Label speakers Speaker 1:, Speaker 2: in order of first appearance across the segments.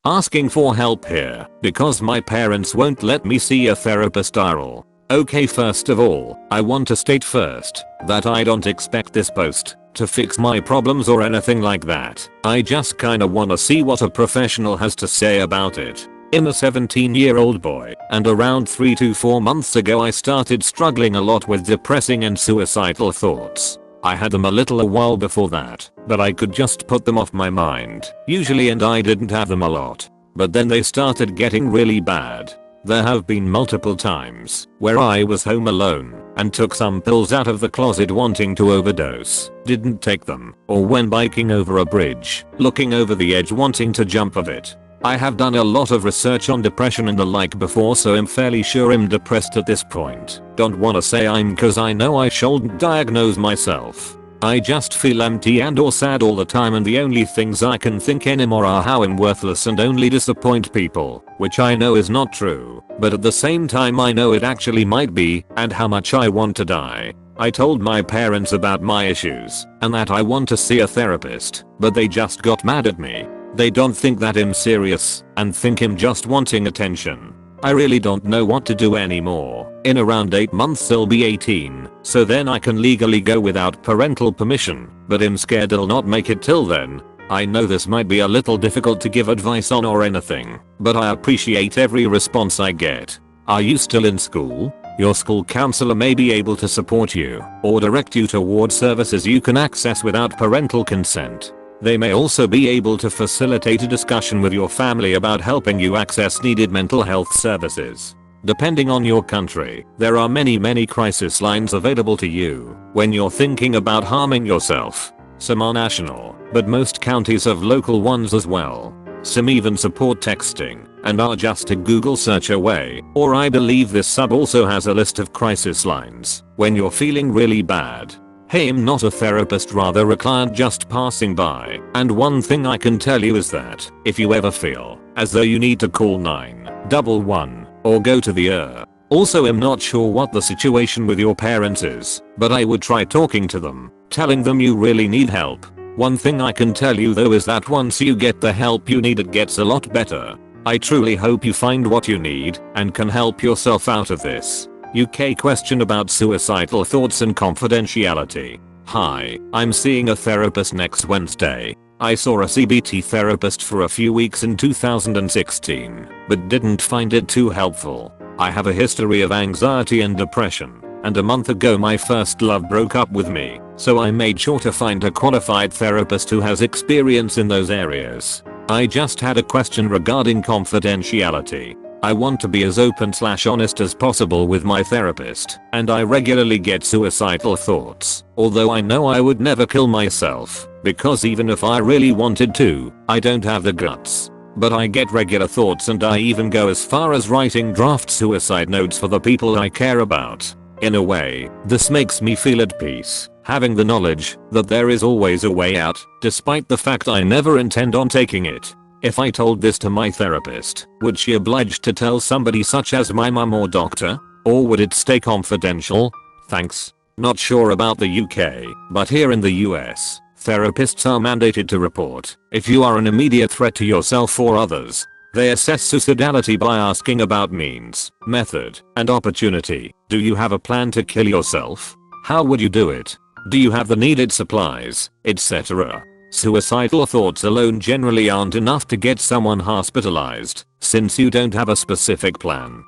Speaker 1: Asking for help here because my parents won't let me see a therapist. RL. Okay, first of all, I want to state first that I don't expect this post to fix my problems or anything like that. I just kinda wanna see what a professional has to say about it. I'm a 17-year-old boy, and around 3 to 4 months ago I started struggling a lot with depressing and suicidal thoughts. I had them a while before that, but I could just put them off my mind, usually, and I didn't have them a lot. But then they started getting really bad. There have been multiple times where I was home alone and took some pills out of the closet wanting to overdose, didn't take them, or when biking over a bridge, looking over the edge wanting to jump of it. I have done a lot of research on depression and the like before, so I'm fairly sure I'm depressed at this point. Don't wanna say I'm, cause I know I shouldn't diagnose myself. I just feel empty and or sad all the time, and the only things I can think anymore are how I'm worthless and only disappoint people, which I know is not true, but at the same time I know it actually might be, and how much I want to die. I told my parents about my issues and that I want to see a therapist, but they just got mad at me. They don't think that I'm serious and think I'm just wanting attention. I really don't know what to do anymore. In around 8 months I'll be 18, so then I can legally go without parental permission, but I'm scared I'll not make it till then. I know this might be a little difficult to give advice on or anything, but I appreciate every response I get. Are you still in school? Your school counselor may be able to support you or direct you toward services you can access without parental consent. They may also be able to facilitate a discussion with your family about helping you access needed mental health services. Depending on your country, there are many crisis lines available to you when you're thinking about harming yourself. Some are national, but most counties have local ones as well. Some even support texting and are just a Google search away, or I believe this sub also has a list of crisis lines when you're feeling really bad. Hey, I'm not a therapist, rather a client just passing by, and one thing I can tell you is that if you ever feel as though you need to call 911 or go to the Also, I'm not sure what the situation with your parents is, but I would try talking to them, telling them you really need help. One thing I can tell you though is that once you get the help you need, it gets a lot better. I truly hope you find what you need and can help yourself out of this. UK question about suicidal thoughts and confidentiality. Hi, I'm seeing a therapist next Wednesday. I saw a CBT therapist for a few weeks in 2016, but didn't find it too helpful. I have a history of anxiety and depression, and a month ago my first love broke up with me, so I made sure to find a qualified therapist who has experience in those areas. I just had a question regarding confidentiality. I want to be as open/honest as possible with my therapist, and I regularly get suicidal thoughts, although I know I would never kill myself, because even if I really wanted to, I don't have the guts. But I get regular thoughts, and I even go as far as writing draft suicide notes for the people I care about. In a way, this makes me feel at peace, having the knowledge that there is always a way out, despite the fact I never intend on taking it. If I told this to my therapist, would she oblige to tell somebody such as my mum or doctor? Or would it stay confidential? Thanks. Not sure about the UK, but here in the US, therapists are mandated to report if you are an immediate threat to yourself or others. They assess suicidality by asking about means, method, and opportunity. Do you have a plan to kill yourself? How would you do it? Do you have the needed supplies, etc.? Suicidal thoughts alone generally aren't enough to get someone hospitalized, since you don't have a specific plan.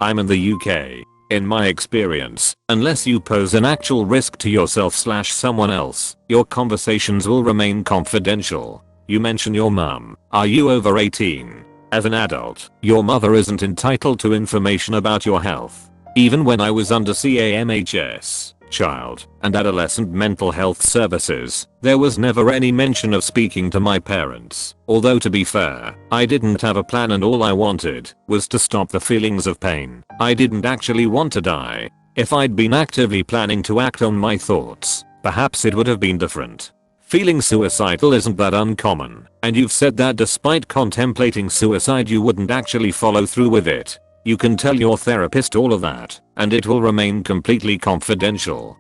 Speaker 1: I'm in the UK. In my experience, unless you pose an actual risk to yourself/someone else, your conversations will remain confidential. You mention your mum. Are you over 18? As an adult, your mother isn't entitled to information about your health. Even when I was under CAMHS, Child and Adolescent Mental Health Services, there was never any mention of speaking to my parents. Although to be fair, I didn't have a plan, and all I wanted was to stop the feelings of pain. I didn't actually want to die. If I'd been actively planning to act on my thoughts, perhaps it would have been different. Feeling suicidal isn't that uncommon, and you've said that despite contemplating suicide you wouldn't actually follow through with it. You can tell your therapist all of that, and it will remain completely confidential.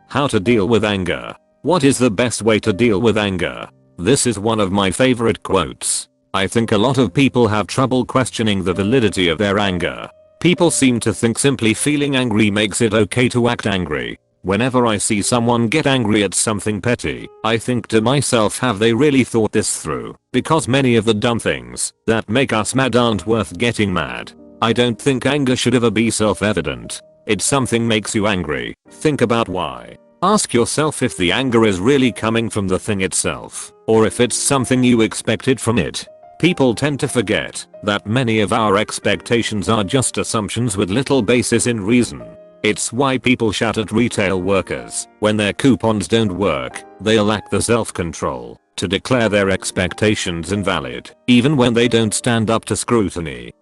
Speaker 1: How to deal with anger. What is the best way to deal with anger? This is one of my favorite quotes. I think a lot of people have trouble questioning the validity of their anger. People seem to think simply feeling angry makes it okay to act angry. Whenever I see someone get angry at something petty, I think to myself, have they really thought this through? Because many of the dumb things that make us mad aren't worth getting mad. I don't think anger should ever be self-evident. If something makes you angry, think about why. Ask yourself if the anger is really coming from the thing itself, or if it's something you expected from it. People tend to forget that many of our expectations are just assumptions with little basis in reason. It's why people shout at retail workers when their coupons don't work. They lack the self-control to declare their expectations invalid, even when they don't stand up to scrutiny.